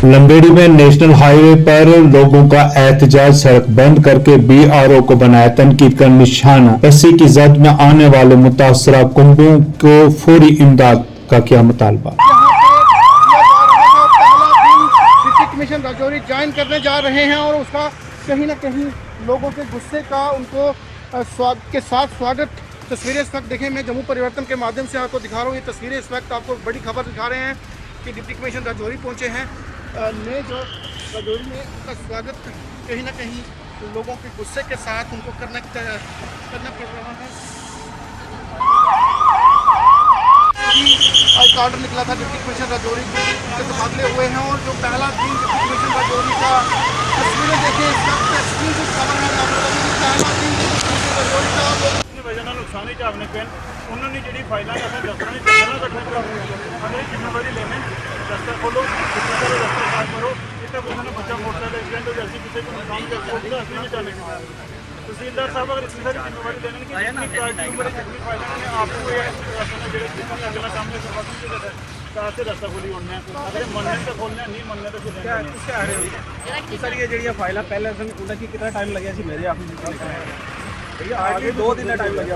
लंबेड़ी में national highway पर लोगों का एहतजाज, सड़क बंद करके बीआरओ को बनाया तनकीद का निशाना। रस्सी की जद में आने वाले मुतासरा कुंबों को फौरी इमदाद का किया मुतालबा। डिप्टी कमिश्नर राजौरी ज्वाइन करने जा रहे हैं और उसका कहीं ना कहीं लोगों के गुस्से का उनको के साथ स्वागत। तस्वीरें इस वक्त देखें, मैं जम्मू परिवर्तन के माध्यम से आपको दिखा रहा हूँ। ये तस्वीरें इस वक्त आपको बड़ी खबर दिखा रहे हैं कि डिप्टी कमिश्नर राजौरी पहुँचे हैं ने जो राजौरी में उनका स्वागत कहीं ना कहीं लोगों के गुस्से के साथ उनको करना पड़ रहा है। आज ऑर्डर निकला था डिप्टी कमिश्नर राजौरी के तबादले हुए हैं और जो पहला दिन डिप्टी कमिश्नर राजौरी का तस्वीरें देखें इस वक्त एक्सक्लूसिव खबर है आप लोगों को। पहला दिन डिप्टी कमिश्नर राजौरी का वजह ਨਾਲ ਨੁਕਸਾਨ ਹੀ ਝਾੜਨੇ ਪੈਣ ਉਹਨਾਂ ਨੇ ਜਿਹੜੀ ਫਾਈਲਾਂ ਦਾ ਦਫ਼ਤਰਾਂ ਦੀ ਪਹਿਲਾਂ ਇਕੱਠਾ ਅਗਰ ਜ਼ਿੰਮੇਵਾਰੀ ਲੈਣੇ ਰਸਤਾ ਖੋਲੋ ਜਿੱਥੇ ਸਾਰੇ ਰਸਤੇ ਸਾਫ਼ ਕਰੋ। ਇੱਥੇ ਕੋਈ ਨਾ ਬੱਚਾ ਮੋਟਰਸਾਈਕਲ ਐਕਸੀਡੈਂਟ ਹੋ ਜਾਏ ਅਸੀਂ ਕਿਸੇ ਨੂੰ ਨੁਕਸਾਨ ਕਰ ਸਕਦਾ ਅਸੀਂ ਨਹੀਂ ਚਾਹੁੰਦੇ। तहसीलदार साहब अगर इसकी सारी जिम्मेवारी लेने की प्रायोरिटी नंबर जितनी फाइलें हैं आपको अपने अगला सामने कहाँ से रास्ता खोली उड़ने अगर मनने तो खोलने नहीं मनने तो उसके आ रहे हो सर। ये जी फाइल पहले उन्हें कितना टाइम लगे मेरे ऑफिस भैया आगे 2 दिन का टाइम लगे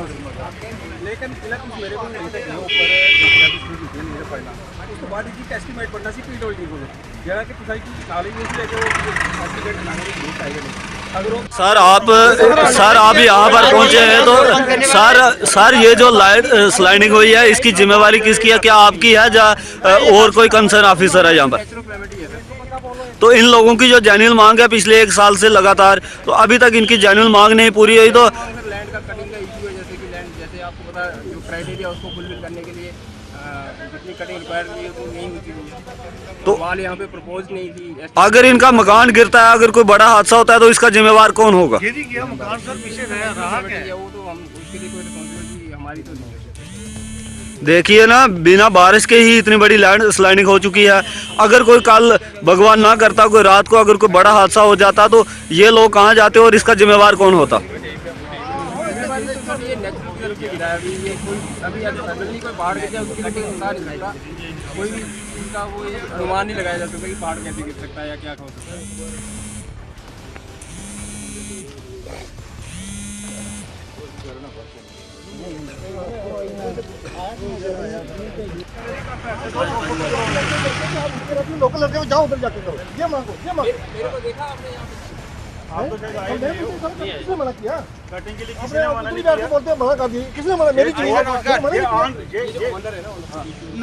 लेकिन मेरे को ऊपर फाइल उसके बाद इसकी एस्टीमेट बनना सी पीडब्ल्यूडी को जरा कि नाली सर आप यहाँ पर पहुँचे हैं तो सर ये जो लाइट स्लाइडिंग हुई है इसकी जिम्मेवारी किसकी है? क्या आपकी है या और कोई कंसर्न ऑफिसर है यहाँ पर? तो इन लोगों की जो जेन्युइन मांग है पिछले 1 साल से लगातार, तो अभी तक इनकी जेन्युइन मांग नहीं पूरी हुई। तो लैंड का कटिंग का इशू है, जैसे कि लैंड जैसे आपको पता जो क्राइटेरिया उसको फुलफिल करने के लिए जितनी कटिंग रिक्वायर थी वो नहीं होती तो वाल यहाँ पे प्रपोज नहीं थी। अगर इनका मकान गिरता है, अगर कोई बड़ा हादसा होता है तो इसका जिम्मेवार कौन होगा? मकान सर पीछे रहा वो तो हम उसके लिए कोई रिस्पॉन्सिबिलिटी हमारी तो नहीं है। देखिए ना, बिना बारिश के ही इतनी बड़ी लैंड स्लाइडिंग हो चुकी है। अगर कोई कल भगवान ना करता कोई रात को अगर कोई बड़ा हादसा हो जाता तो ये लोग कहाँ जाते और इसका जिम्मेवार कौन होता? कोई भी इसका वो अनुमान नहीं लगाया जा सकता कि पहाड़ कैसे गिर सकता है या क्या हो सकता है। लोकल लड़के जाओ उधर जाके करो ये मांगो मेरे को देखा आपने यहाँ पे आप तो किसने मना किया कटिंग के लिए? किसने मना नहीं किया? बोलते मना कर दिया किसने मना? मेरी चीज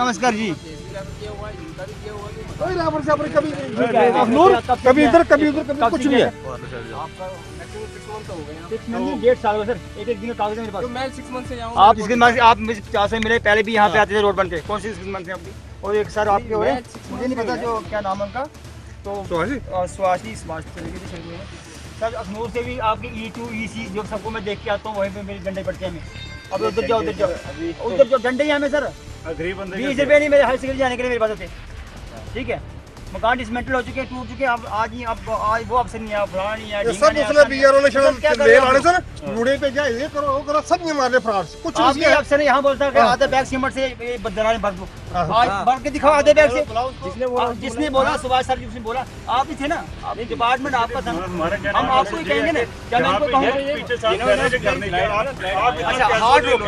नमस्कार जी कभी इधर कभी उधर कभी कुछ नहीं है। 1.5 साल सर, एक दिन का कागज है मेरे पास। तो मैं 6 मंथ से यहाँ आप इसके बाद आप मुझे 4 से मिले, पहले भी यहाँ पे आते थे रोड बन के। कौन सी 6 मंथ से आपकी? और एक सर आपके हो रहे मुझे नहीं पता जो क्या नाम है उनका, तो स्वासी सर अखनूर से भी आपके E2 EC जो सबको मैं देख के आता हूँ वहीं पे मेरे डंडे पड़ते हैं। अब उधर जाओ उधर जो डंडे हैं हमें सर 20 रुपये नहीं मेरे हाई सेकेंडरी जाने के लिए मेरे पास होते। ठीक है, मकान डिसमेंटल हो चुके हैं, टूट चुके हैं। अब आज वो अफसर नहीं है, फलाना नहीं है, सब मसला बीआरओ ने ले आने सर मुड़े पे जाए ये करो वो करो सब ये मारे फ्रॉड कुछ आप ये अफसर यहाँ बोलता है कि आधे बैग सीमेंट से बदनाम भर दो। आज भर के दिखाओ आधे बैग से। जिसने बोला सुभाष सर जिसने बोला आप ही थे ना, डिपार्टमेंट आपका था, हम आपको ही कहेंगे ना। क्या मैं उनको कहूँगा अच्छा हार्ड रोक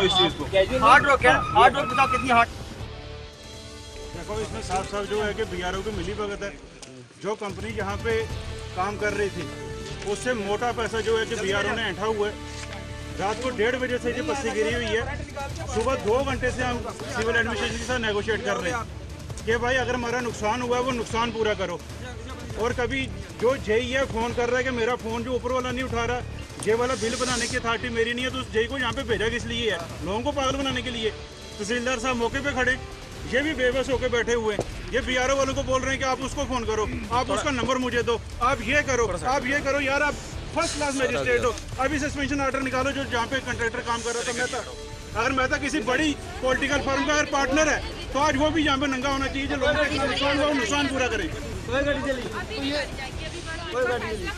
बताओ कितनी हार्ड? देखो इसमें साफ साफ जो है कि बीआरओ की मिली भगत है। जो कंपनी यहाँ पे काम कर रही थी उससे मोटा पैसा जो है कि बीआरओ ने ऐंठा हुआ है। रात को 1:30 बजे से ये पस्सी गिरी हुई है। सुबह 2 घंटे से हम सिविल एडमिनिस्ट्रेशन के साथ नेगोशिएट कर रहे हैं कि भाई अगर हमारा नुकसान हुआ है वो नुकसान पूरा करो। और कभी जो जेई है फ़ोन कर रहा है कि मेरा फ़ोन जो ऊपर वाला नहीं उठा रहा, जे वाला बिल बनाने की अथॉरिटी मेरी नहीं है, तो उस जेई को यहाँ पे भेजा किस लिए है? लोगों को पागल बनाने के लिए। तहसीलदार साहब मौके पे खड़े, ये भी बेबस होकर बैठे हुए हैं। ये बीआरओ वालों को बोल रहे हैं कि आप उसको फ़ोन करो, आप उसका नंबर मुझे दो, आप ये करो यार, आप फर्स्ट क्लास मैजिस्ट्रेट हो। अभी सस्पेंशन ऑर्डर निकालो जो जहाँ पे कंट्रैक्टर काम कर रहा था अगर मैं था किसी बड़ी पॉलिटिकल फर्म का अगर पार्टनर है तो आज वो भी यहाँ पे नंगा होना चाहिए जो लोगों का नुकसान हुआ नुकसान पूरा करे।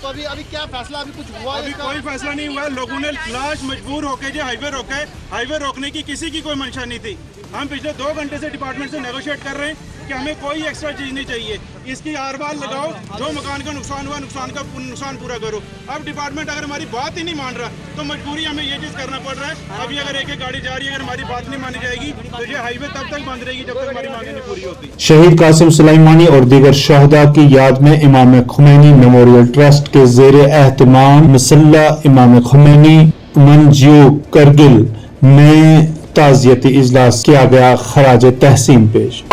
तो अभी क्या फैसला अभी कुछ हुआ? अभी कोई फैसला नहीं हुआ है। लोगों ने लास्ट मजबूर होकर जो हाईवे रोका है, हाईवे रोकने की किसी की कोई मंशा नहीं थी। हम पिछले 2 घंटे से डिपार्टमेंट से नेगोशिएट कर रहे हैं कि हमें कोई एक्स्ट्रा चीज़ नहीं चाहिए, इसकी आर बार लगाओ, जो मकान का नुकसान हुआ नुकसान पूरा करो। अब डिपार्टमेंट अगर हमारी बात ही नहीं मान रहा तो मजबूरी हमें ये चीज़ करना पड़ रहा है। अभी अगर एक गाड़ी जा रही है, अगर हमारी बात नहीं मानी जाएगी तो ये हाईवे तब तक बंद रहेगी जब तक हमारी मांगें नहीं पूरी होती। शहीद कासिम सुलेमानी और दीगर शहदा की याद में इमाम खुमैनी मेमोरियल ट्रस्ट के ज़ेरे एहतमाम मुसल्ला इमाम खुमैनी मंजियो करगिल में ताज़ियती इजलास किया गया। खराज तहसीन पेश।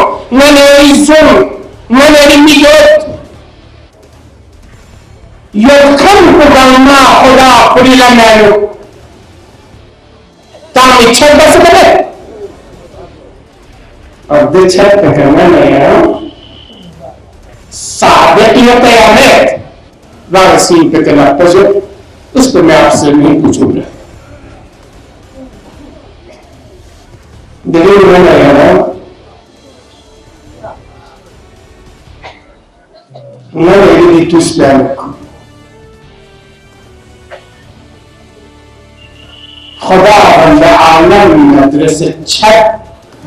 उस पर मैं आपसे नहीं पूछूंगा। देखिए मैं tu islamico खुदा बंदा आलम मदरसे छत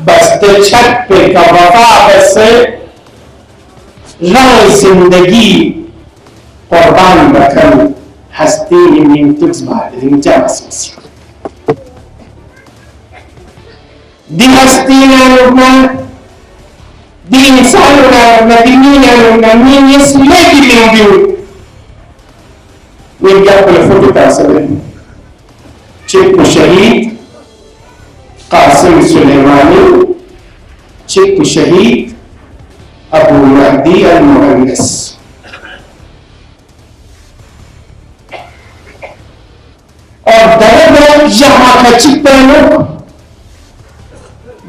बस्ते छत पे का वफा बसे रंग जिंदगी कुर्बान बकन हस्ती में तुझ बात जासूस दी हस्ती में di insaluna na dinina na nini smegi lingu winga kula foto tasabe Chiku Shahid Qasim Suleimani Chiku Shahid Abu Mahdi Al-Muhannas और दरबार यहाँ का चित्तन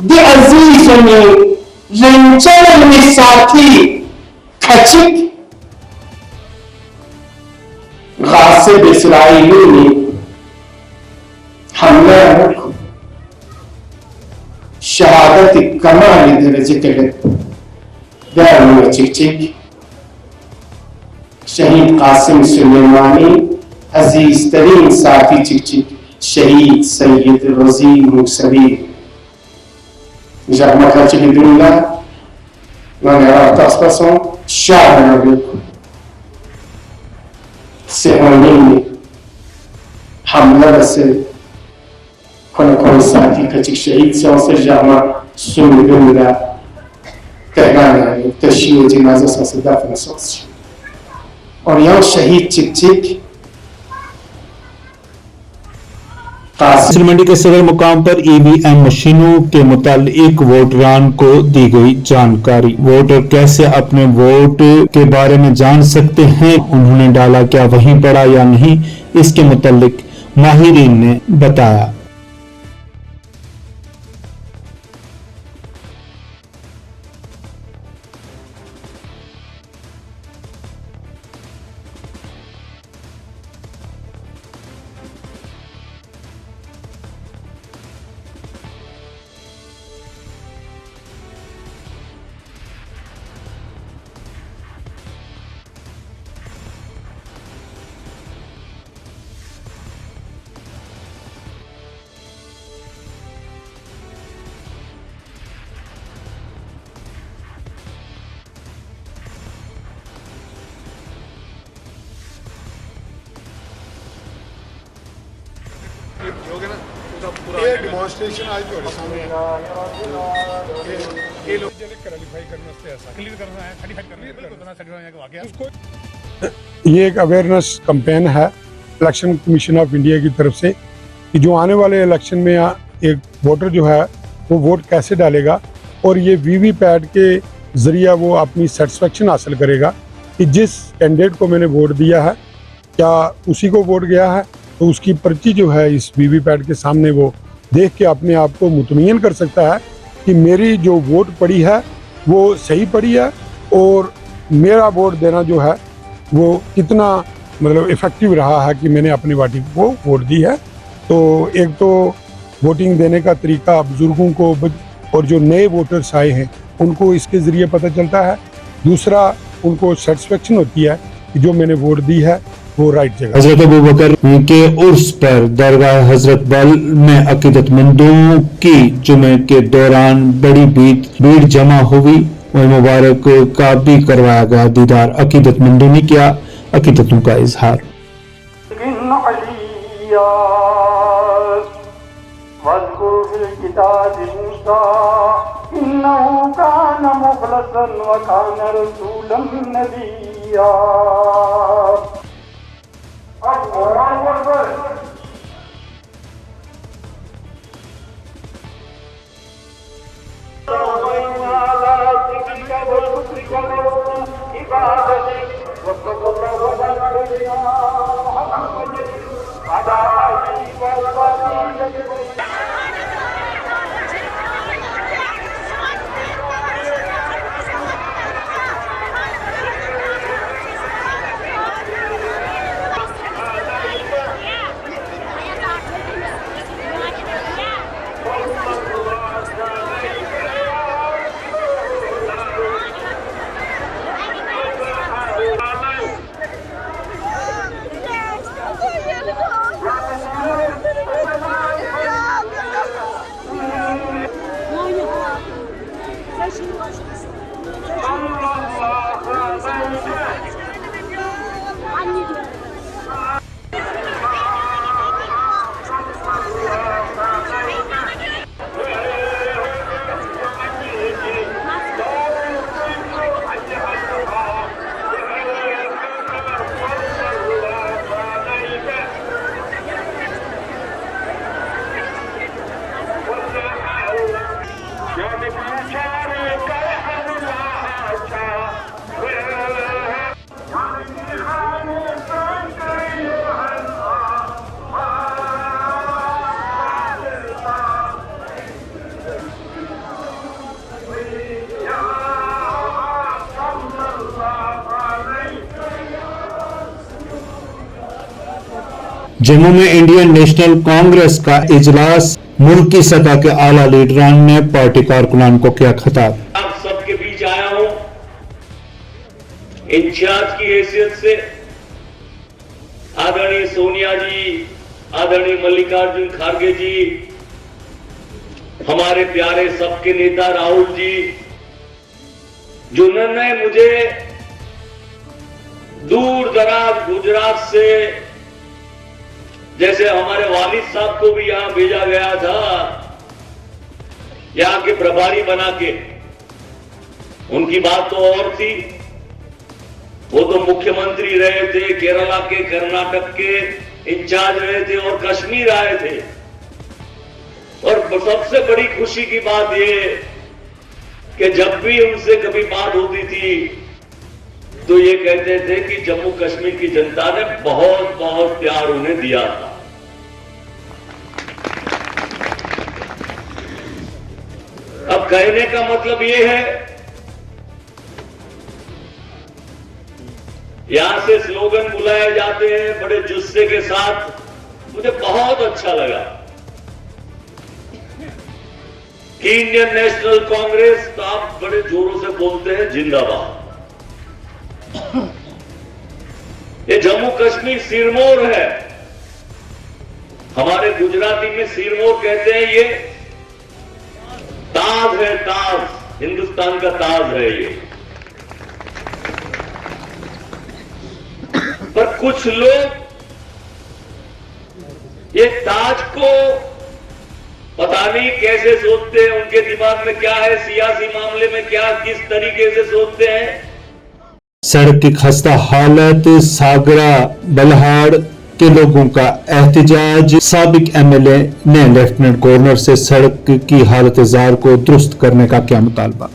दी अजीज में रंचन में साथी खचिक गासिब इस्राइली ने हमला शहादत कमाल दर्जे के लिए चिक शहीद कासिम सुलेमानी अजीज तरीन साथी चिक शहीद सैयद रजी Musavi já uma credibilidade na participação chave na vida serrani hamla se quando começar fica de cheio se você já uma sumidura pegana tashio de mais essa sociedade na sócia और शहीद चिक कासिम मंडी के सदर मुकाम पर ईवीएम मशीनों के मुतालिक वोटरान को दी गई जानकारी। वोटर कैसे अपने वोट के बारे में जान सकते हैं, उन्होंने डाला क्या वहीं पड़ा या नहीं, इसके मुतालिक माहिरीन ने बताया। ये डेमोन्स्ट्रेशन आज ਤੁਹਾਡੇ ਸਾਹਮਣੇ ये लोग क्वालिफाई करने वास्ते ऐसा क्लियर करना है सर्टिफाइड करना है बिल्कुल करना सर्टिफाइड का वाकया उसको ये एक अवेयरनेस कैंपेन है इलेक्शन कमीशन ऑफ इंडिया की तरफ से कि जो आने वाले इलेक्शन में एक वोटर जो है वो वोट कैसे डालेगा और ये वीवीपैट के ज़रिए वो अपनी सेटिस्फेक्शन हासिल करेगा कि जिस कैंडिडेट को मैंने वोट दिया है क्या उसी को वोट गया है, तो उसकी पर्ची जो है इस वीवीपैट के सामने वो देख के अपने आप को मुतमईन कर सकता है कि मेरी जो वोट पड़ी है वो सही पड़ी है और मेरा वोट देना जो है वो कितना मतलब इफ़ेक्टिव रहा है कि मैंने अपनी पार्टी को वोट दी है। तो एक तो वोटिंग देने का तरीका बुज़ुर्गों को और जो नए वोटर्स आए हैं उनको इसके ज़रिए पता चलता है। दूसरा उनको सेटिस्फेक्शन होती है कि जो मैंने वोट दी है वो राइट जगह। हजरत अबू बकर के उर्स पर दरगाह हजरत बल में अकीदतमंदों की जुमे के दौरान बड़ी भीड़ जमा हुई और मुबारक का भी करवाया गया दीदार। अकीदतमंदों ने किया अकीदतों का इजहार। जम्मू में इंडियन नेशनल कांग्रेस का इजलास, मुल्क की सतह के आला लीडरान ने पार्टी कारकुनान को किया खिताब। आप सबके बीच आया हूं इंचार्ज की हैसियत से। आदरणीय सोनिया जी, आदरणीय मल्लिकार्जुन खड़गे जी, हमारे प्यारे सबके नेता राहुल जी, जिन्होंने मुझे दूर दराज गुजरात से, जैसे हमारे वालिद साहब को भी यहां भेजा गया था, यहां के प्रभारी बना के। उनकी बात तो और थी, वो तो मुख्यमंत्री रहे थे, केरला के, कर्नाटक के इंचार्ज रहे थे और कश्मीर आए थे। और सबसे बड़ी खुशी की बात ये कि जब भी उनसे कभी बात होती थी तो ये कहते थे कि जम्मू कश्मीर की जनता ने बहुत बहुत प्यार उन्हें दिया था। अब कहने का मतलब ये है, यहां से स्लोगन बुलाए जाते हैं बड़े जुस्से के साथ। मुझे बहुत अच्छा लगा कि इंडियन नेशनल कांग्रेस, तो आप बड़े जोरों से बोलते हैं जिंदाबाद। ये जम्मू कश्मीर सिरमौर है, हमारे गुजराती में सिरमौर कहते हैं। ये ताज है, ताज, हिंदुस्तान का ताज है ये। पर कुछ लोग ये ताज को पता नहीं कैसे सोचते हैं, उनके दिमाग में क्या है, सियासी मामले में क्या, किस तरीके से सोचते हैं। सड़क की खस्ता हालत, सागरा बल्हाड़ के लोगों का एहतजाज। साबिक एमएलए ने लेफ्टिनेंट गवर्नर से सड़क की हालत जार को दुरुस्त करने का किया मुतालबा।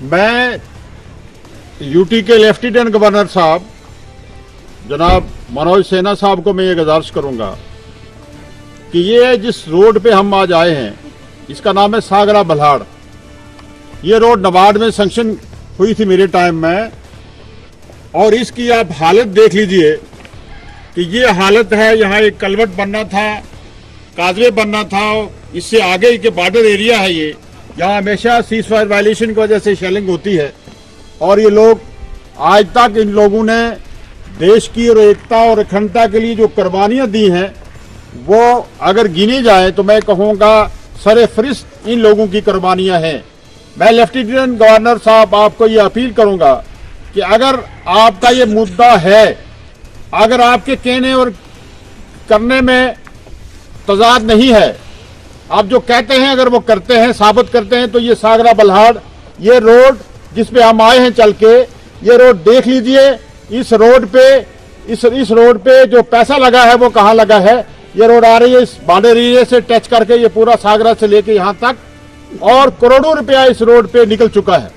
मैं यूटी के लेफ्टिनेंट गवर्नर साहब जनाब मनोज सिन्हा साहब को मैं ये गुजारिश करूंगा कि ये जिस रोड पे हम आज आए हैं इसका नाम है सागरा बल्हाड़। ये रोड नबार्ड में सैंक्शन हुई थी मेरे टाइम में, और इसकी आप हालत देख लीजिए कि ये हालत है। यहाँ एक कलवट बनना था, काजवे बनना था, इससे आगे के बॉर्डर एरिया है ये। यहाँ हमेशा सीज फायर वायलेशन की वजह से शेलिंग होती है, और ये लोग आज तक इन लोगों ने देश की और एकता और अखंडता के लिए जो कुर्बानियां दी हैं वो अगर गिनी जाए तो मैं कहूँगा सरे फरिश्त इन लोगों की कुर्बानियां हैं। मैं लेफ्टिनेंट गवर्नर साहब आपको ये अपील करूंगा कि अगर आपका ये मुद्दा है, अगर आपके कहने और करने में तजाद नहीं है, आप जो कहते हैं अगर वो करते हैं, साबित करते हैं, तो ये सागरा बल्हाड़ ये रोड जिस पे हम आए हैं चल के, ये रोड देख लीजिए। इस रोड पे जो पैसा लगा है वो कहाँ लगा है। ये रोड आ रही है इस बॉर्डर एरिया से टच करके, ये पूरा सागरा से लेके यहाँ तक, और करोड़ों रुपया इस रोड पे निकल चुका है।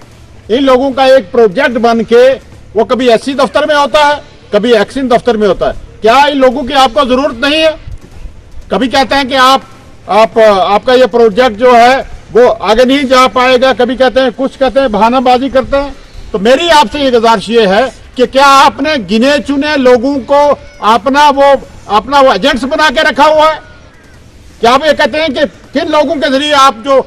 इन लोगों का एक प्रोजेक्ट बन के वो कभी एससी दफ्तर में होता है, कभी एक्सिन दफ्तर में होता है। क्या इन लोगों की आपको जरूरत नहीं है? कभी कहते हैं कि आपका ये प्रोजेक्ट जो है वो आगे नहीं जा पाएगा, कभी कहते हैं कुछ, कहते हैं बहानाबाजी करते हैं। तो मेरी आपसे ये गुजारिश ये है कि क्या आपने गिने चुने लोगों को अपना वो एजेंट्स बना के रखा हुआ है? क्या आप ये कहते हैं कि किन लोगों के जरिए आप जो